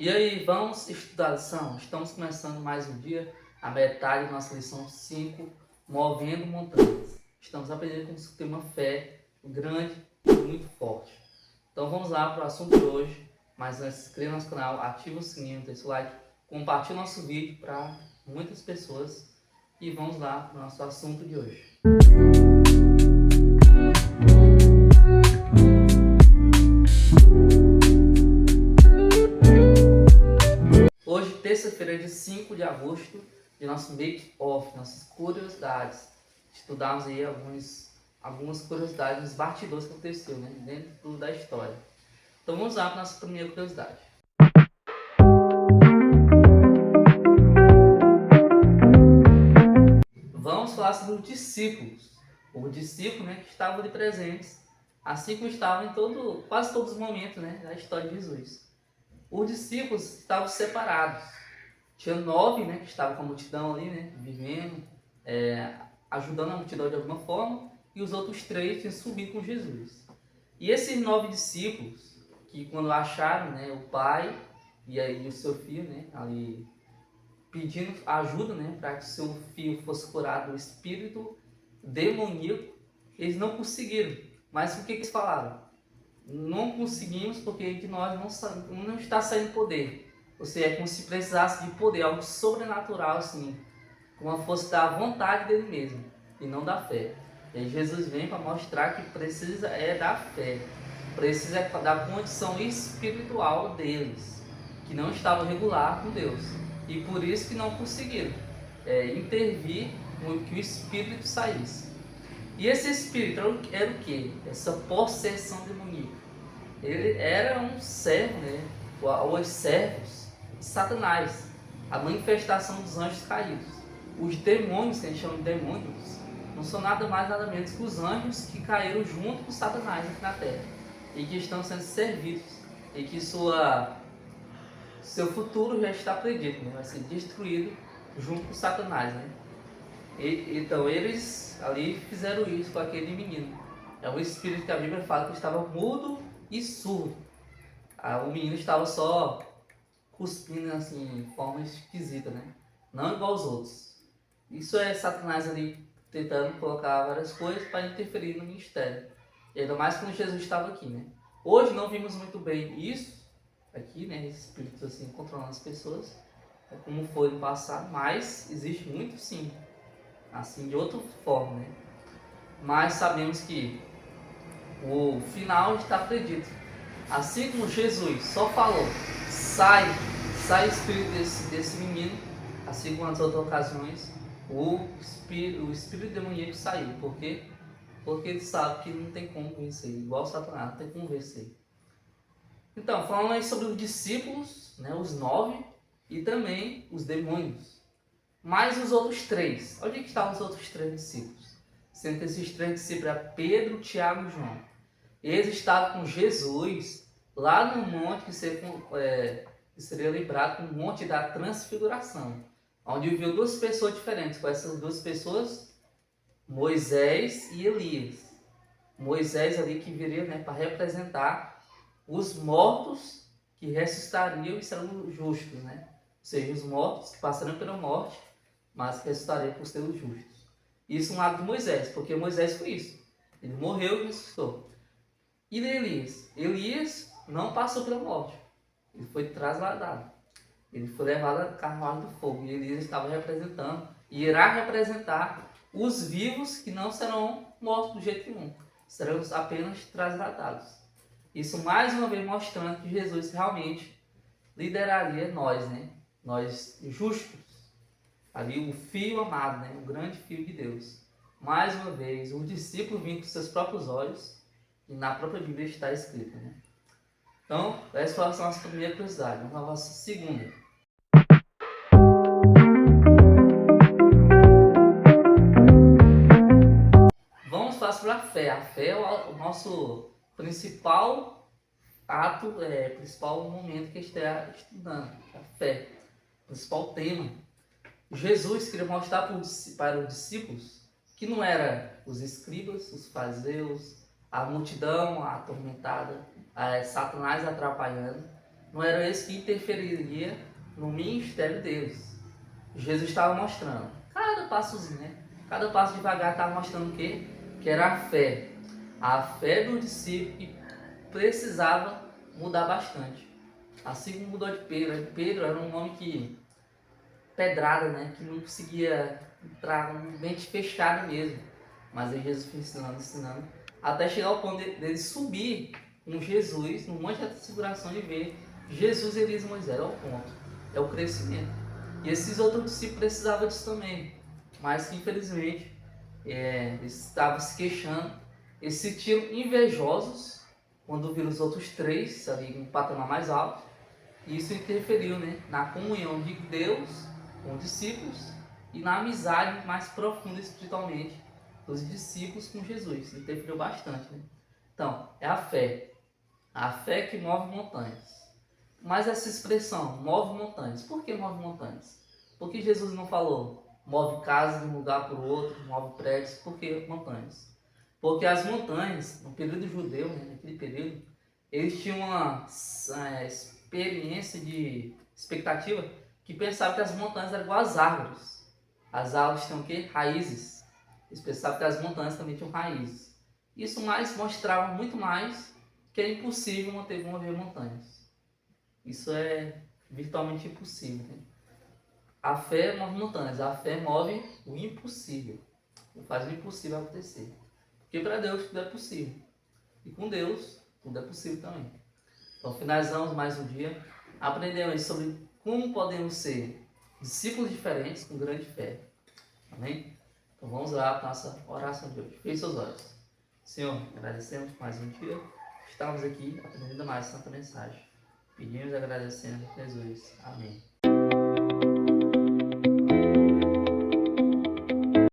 E aí, vamos estudar a lição? Estamos começando mais um dia, a metade da nossa lição 5, Movendo Montanhas. Estamos aprendendo como se ter uma fé grande e muito forte. Então vamos lá para o assunto de hoje. Mas antes, se inscreva no nosso canal, ativa o sininho, deixa o like, compartilhe o nosso vídeo para muitas pessoas. E vamos lá para o nosso assunto de hoje. Hoje, terça-feira, dia 5 de agosto, de nosso make-off, nossas curiosidades. Estudamos aí algumas curiosidades, os bastidores que aconteceu, né, dentro da história. Então vamos lá para a nossa primeira curiosidade. Vamos falar sobre os discípulos. Os discípulos, né, que estavam ali presentes, assim como estavam em quase todos os momentos, né, da história de Jesus. Os discípulos estavam separados. Tinha 9, né, que estavam com a multidão ali, né, vivendo, ajudando a multidão de alguma forma, e os outros 3 tinham subido com Jesus. E esses 9 discípulos, que quando acharam, né, o pai e aí o seu filho, né, ali pedindo ajuda, né, para que o seu filho fosse curado do espírito demoníaco, eles não conseguiram. Mas o que eles falaram? Não conseguimos porque de nós não está saindo poder. Ou seja, é como se precisasse de poder, algo sobrenatural, assim, com a força da vontade dele mesmo, e não da fé. E aí Jesus vem para mostrar que precisa da fé, precisa da condição espiritual deles, que não estavam regular com Deus. E por isso que não conseguiram intervir que o Espírito saísse. E esse Espírito era o que? Essa possessão demoníaca. Ele era um servo, né? Os servos de Satanás, a manifestação dos anjos caídos. Os demônios, que a gente chama de demônios, não são nada mais nada menos que os anjos que caíram junto com Satanás aqui na Terra e que estão sendo servidos e que seu futuro já está predito, né? Vai ser destruído junto com Satanás, né? Então eles ali fizeram isso com aquele menino. É um espírito que a Bíblia fala que estava mudo e surdo. O menino estava só cuspindo assim, de forma esquisita, né? Não igual aos outros. Isso é Satanás ali tentando colocar várias coisas para interferir no ministério. E ainda mais quando Jesus estava aqui, né? Hoje não vimos muito bem isso aqui, né? Esse espírito assim controlando as pessoas, como foi no passado, mas existe muito sim, assim de outra forma, né? Mas sabemos que o final está predito. Assim como Jesus só falou, sai espírito desse menino, assim como nas outras ocasiões, o espírito demoníaco saiu. Por quê? Porque ele sabe que não tem como vencer, igual Satanás, não tem como vencer. Então, falando aí sobre os discípulos, né, os 9, e também os demônios. Mais os outros 3. Onde é que estavam os outros 3 discípulos? Sendo que esses 3 discípulos eram Pedro, Tiago e João. Eles estavam com Jesus lá no monte que seria lembrado como o Monte da Transfiguração, onde viu 2 pessoas diferentes. Com essas 2 pessoas, Moisés e Elias. Moisés ali que viria, né, para representar os mortos que ressuscitariam e serão justos, né? Ou seja, os mortos que passaram pela morte, mas que ressuscitariam por ser os justos. Isso um lado de Moisés, porque Moisés foi isso. Ele morreu e ressuscitou. E de Elias? Elias não passou pela morte. Ele foi trasladado. Ele foi levado a carruagem do fogo. E Elias estava representando, e irá representar os vivos que não serão mortos do jeito nenhum. Serão apenas trasladados. Isso mais uma vez mostrando que Jesus realmente lideraria nós, né? Nós justos. Ali o Filho amado, né? O grande Filho de Deus. Mais uma vez, o discípulo vindo com seus próprios olhos, e na própria Bíblia está escrito, né? Então, essa foi a nossa primeira curiosidade. Vamos à nossa segunda. Vamos falar sobre a fé. A fé é o nosso principal ato, principal momento que a gente está estudando. A fé. O principal tema. Jesus queria mostrar para os discípulos que não era os escribas, os fariseus, a multidão atormentada, Satanás atrapalhando, não era esse que interferiria no ministério deles. Jesus estava mostrando, cada passozinho, né? Cada passo devagar estava mostrando o quê? Que era a fé. A fé do discípulo que precisava mudar bastante. Assim como mudou de Pedro. Pedro era um homem que, pedrada, né? Que não conseguia entrar numa mente fechada mesmo. Mas aí Jesus foi ensinando, até chegar ao ponto dele subir com Jesus, no monte de transfiguração, e ver Jesus, Elias e Moisés. É o ponto, é o crescimento. E esses outros discípulos precisavam disso também, mas que infelizmente eles estavam se queixando, eles se sentiram invejosos quando viram os outros três ali em um patamar mais alto, e isso interferiu, né, na comunhão de Deus com os discípulos e na amizade mais profunda espiritualmente dos discípulos com Jesus. Interferiu bastante, né? Então, é a fé que move montanhas. Mas essa expressão, move montanhas, por que move montanhas? Porque Jesus não falou, move casas de um lugar para o outro, move prédios, por que montanhas? Porque as montanhas, no período judeu, né, naquele período, eles tinham uma experiência de expectativa que pensava que as montanhas eram igual às árvores. As árvores tinham o quê? Raízes. Eles pensavam que as montanhas também tinham raízes. Isso mais mostrava muito mais que é impossível mover montanhas. Isso é virtualmente impossível. Né? A fé move montanhas, a fé move o impossível. Faz o impossível acontecer. Porque para Deus tudo é possível. E com Deus tudo é possível também. Então finalizamos mais um dia. Aprendemos sobre como podemos ser discípulos diferentes com grande fé. Amém? Então vamos lá para a nossa oração de hoje. Feche seus olhos. Senhor, agradecemos por mais um dia. Estamos aqui aprendendo mais Santa Mensagem. Pedimos e agradecendo a Jesus. Amém.